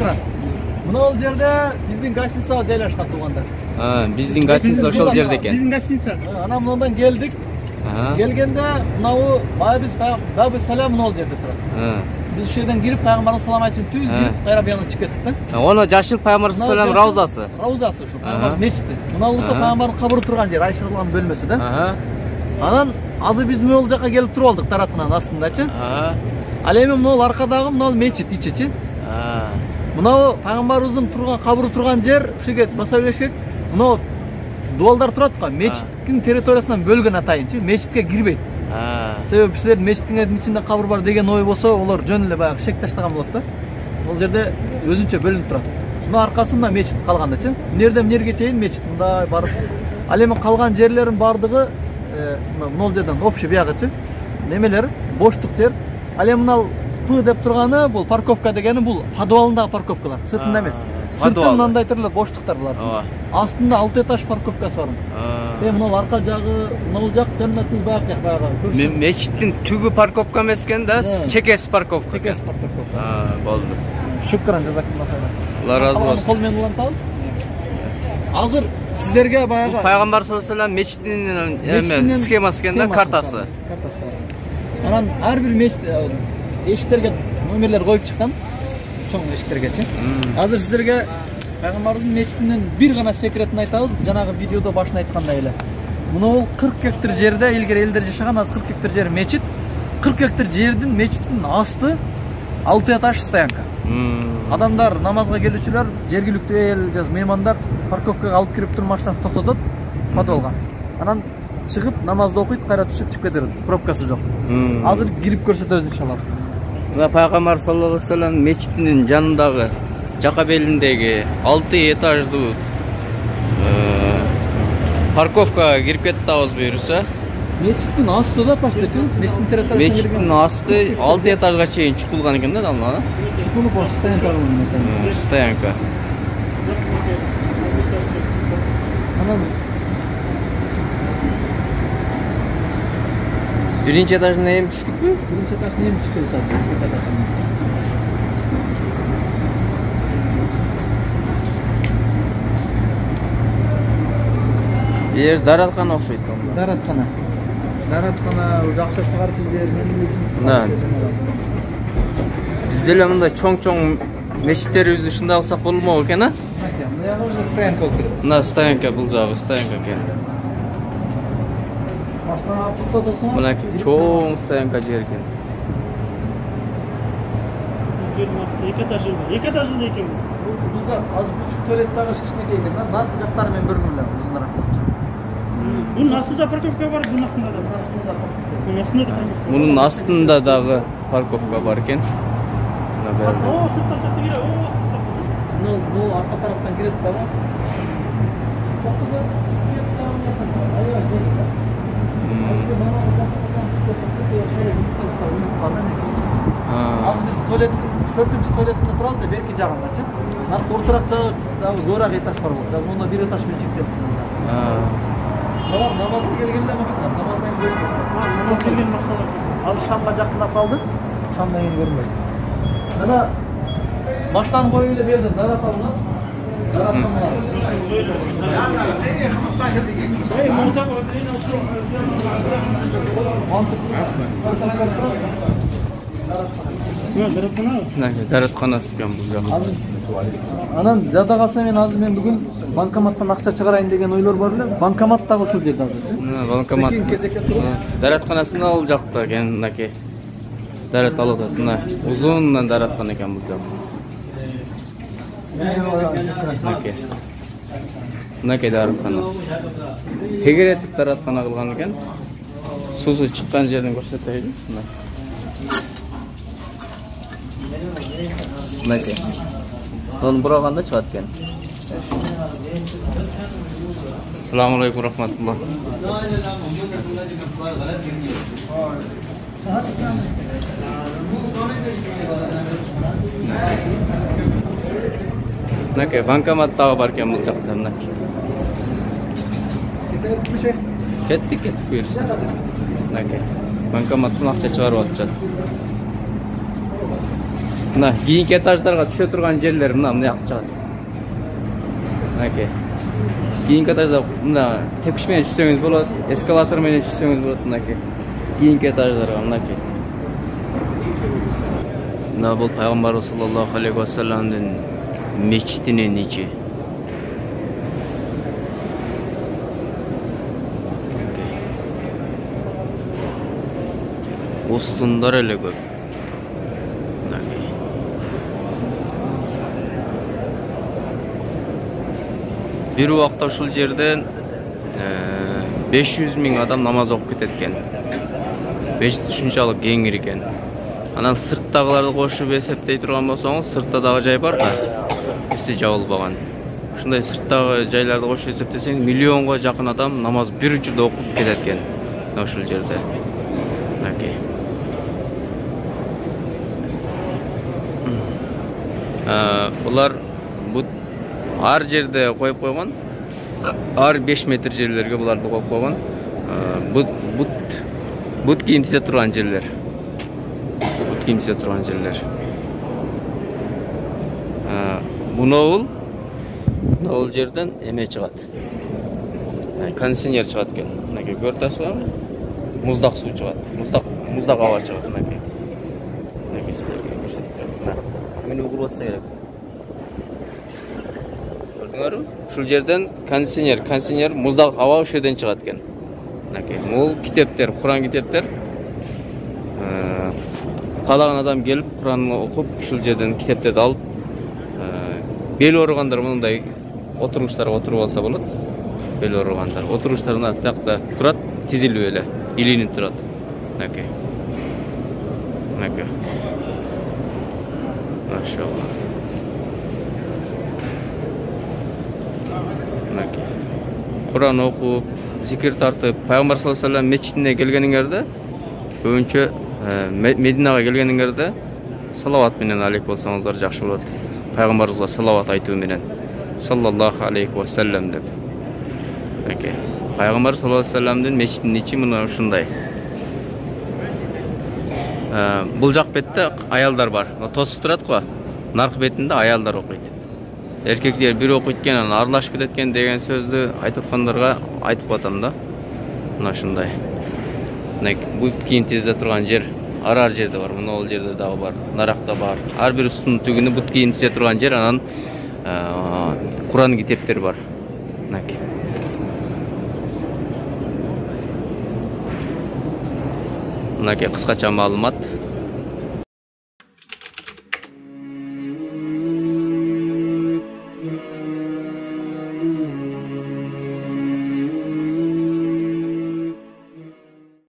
Şükran. Mınау жерде биздин гостиница жайлашкан туугандар. Биздин гостиница ошол жерде экен. Биздин гостиница. Ана мындан келдик. Келгенде мынау байбыз салам мынау жерде турат. Biz şuradan girip Peygamber'e selam için düz girip kayra bir yana çıktık da. Onu Caşil Peygamber'e selam Ravzası. Ravzası şu. Peygamber meçhidi. Buna olsa Peygamber'in kabri turgan yer, Ayşırılan bölmesi de. Anan azı biz ne olacak'a gelip tur olduk tarafından aslında. Alemi mınау arkadağı mınау meçhid içi. Mınау Peygamber'imizin turgan kabri turgan yer şu get basabilişik. Mınау dualдар turат ка, meçhidin territoriyasından bölgün atayınçı, meçhidke girбейт. Себеби силер мечиттин ичинде кабыр бар деген ой болсо, олар жөн эле баягы шек таштаган болот да. Бул жерде өзүнчө бөлүнүп турат. Мына аркасы мына мечит калгандачы. Мынерден мынерге чейин мечит мындай барып. Ал эми калган жерлердин бардыгы мына жерден общий биягычы. Немелер боштук жер. Ал эми мына П деп турганы бул парковка дегени бул подвалындагы парковкалар, сыртында эмес. Сыртында мындай түрлүү боштуктар булар. Астында 6 этаж парковкасы бар. Мынау арка жагы, мынау жак жаннаттын баягы баягы. Мечиттин түгү парковка эмес экен да, чекес парковка. Чекес парковка. Болду. Шүкран жазакалла хайра. Алла разы болсун. Кол менен улантабыз. Азыр сиздерге баягы Пайгамбар саллаллаху алейхи мечиттин схемасы экен да, картасы. Картасы. Анан ар бир мечит эшиктерге номерлер коюп чыккан. Чоң эшиктерге. Азыр сиздерге Peygamberimizin meçhidinin bir gana sekretini aytабыз. Жанагы видеода башына айткандай эле. Мынау 40 гектар жерде илгери элдер жашаган, азыр 40 гектар жер мечит. 40 гектар жердин мечиттин асты 6 этаж стоянка. Адамдар намазга келүүчүлөр, жергиликтүү эл, меймандар парковкага алып кирип туруп машинасын токтотот, подвалга. Анан чыгып намазды окуйт, кайра түшүп чыгып кетет. Пробкасы жок. Азыр кирип көрсөтөбүз иншалла. Мына Пайгамбар саллаллаху алейхи вассалам мечитинин жанындагы жака белиндеги 6 этаждуу парковкага кирип кеттабыз буюрса. Мечиттин асты да почти, мечиттин территориясына кирген. Мечиттин асты 6 этажга чейин чукулган экен да, дамла. Чукулуп стоянка. Стоянка. Анан биринчи этажына эми түштүкпү? Биринчи этажына эми түштүк. Жер дараткана окшойт да. Дараткана. Дараткана жакшы чыгарчы жер менин үчүн. Бизде эле мындай чоң-чоң мечиттерибизди ушундай кылсак болмок экен, а? Мына стоянка болуп кетет. Мына стоянка, бул жагы стоянка экен. Мына чоң стоянка жер экен. Эки этажында экен. Бул жак азыр бул туалет жагы кичинекей экен да. Наркы жактары менен бөлүнгөн эле узунураак болчу. Bunun астында парковка бар, bunun астында да. Bunun астында да парковка. Bunun астында дагы парковка бар экен. Мына бери. О, сырттан чыкты кире. Ну, арка тараптан кирет да бар. Азыр биз туалет, 4-чү туалетте турабыз да, берки жагындачы. Наркы ортураак жагы дагы көбүрөөк этаж бар болот. Жана мында 1 этаж менен чектелип турган. Алар намазга келгенде машина, намаздан кийин көрмөйт. Азыр шамга жакындап калды. Шамдан кийин көрмөйт. Мына машинаны коюп эле берди, дарат алынат. Дараттан даратканасы экен бул жак. Анан жада калса мен азыр мен бүгүн банкоматтан акча чыгарайын деген ойлор бар эле. Банкомат дагы ушул жерде азыр. Банкомат. Даратканасы ал жакта экен, мынакей. Дарат алып атат. Мына узун дараткан экен бул жак. Мынакей даратканасы. Тегеретип дараткана кылган экен. Суусу чыккан жерден көрсөтөйүн. Мынакей. Onu buraganda çıkat eкен. Assalamu alaikum rahmatullah. Mынакей банкомат дагы бар экен бул жакта. Мынакей. Кеттик буюрса. Мынакей. Банкоматтан акча чыгарып атышат. Мына кийинки этаждарга түшө турган жерлер мына жакка чыгат. Мынакей. Кийинки этажда мына тепкич менен түшсөңүз болот, эскалатор менен түшсөңүз болот мынакей. Кийинки этаждарга мынакей. Мына бул пайгамбарыбыз саллаллаху алейхи ва салламдын мечитинин ичи. Устундар эле көп. Bir убакта ушул жерден 500 000 адам намаз окуп кетет экен. Мечит ушунчалык кеңир экен. Анан сырттагыларды кошуп эсептей турган болсоңуз, сыртта дагы жай бар да. Эсте жабылбаган. Ушундай сырттагы жайларды кошуп эсептесең, миллионго жакын адам намаз бир учурда окуп кетет экен. Ушул жерде. Мынакей. Булар ар жерде коюп койгон. Ар 5 метр жерлерге буларды коюп койгон. Бут кийим тизе турган жерлер. Бут кийим тизе турган жерлер. Мунул жерден эме чыгат. Кондиционер чыгат экен. Мынакей көрдүсүңөр? Муздак суу чыгат. Муздак аба чыгат мынакей. Мынакей силерге көрсөтөм. Мени угурбаса керек. Көрдүңөрбү? Ушул жерден кондиционер муздак аба ушул жерден чыгат экен. Мынакей. Бул китептер, Куран китептер. Каалаган адам келип Куранды окуп, ушул жерден китептерди алып, бел ооругандар мындай отургучтарга отуруп алса болот. Бел ооругандар отургучтар мына жакта турат, тизилип эле, илинип турат. Мынакей. Мынакей. Машалла. Мынакей. Куран окуп, зикир тартып, Пайгамбар саллаллаху алейхи ва саллям мечитине келгениңерде, көбүнчө Мединага келгениңерде салават менен алейк болсоңуздар жакшы болот. Пайгамбарыбызга салават айтуу менен саллаллаху алейхи ва саллям деп. Мынакей. Пайгамбар саллаллаху алейхи ва саллямдын мечитинин ичи мына ушундай. Бул жак бетте аялдар бар. Тосуп турат го. Наркы бетинде аялдар окуйт. Эркектер бир окуйт экен, анан аралашып кетет экен деген сөздү айтып аткандарга айтып атам да. Мына ушундай. Бут кийим тизе турган жер, ар жерде бар. Мына ол жерде дагы бар. Наракта бар. Ар бир устунун түгүнө бут кийим тизе турган жер, анан Куран китептер бар. Мынакей. Мынакей кыскача маалымат.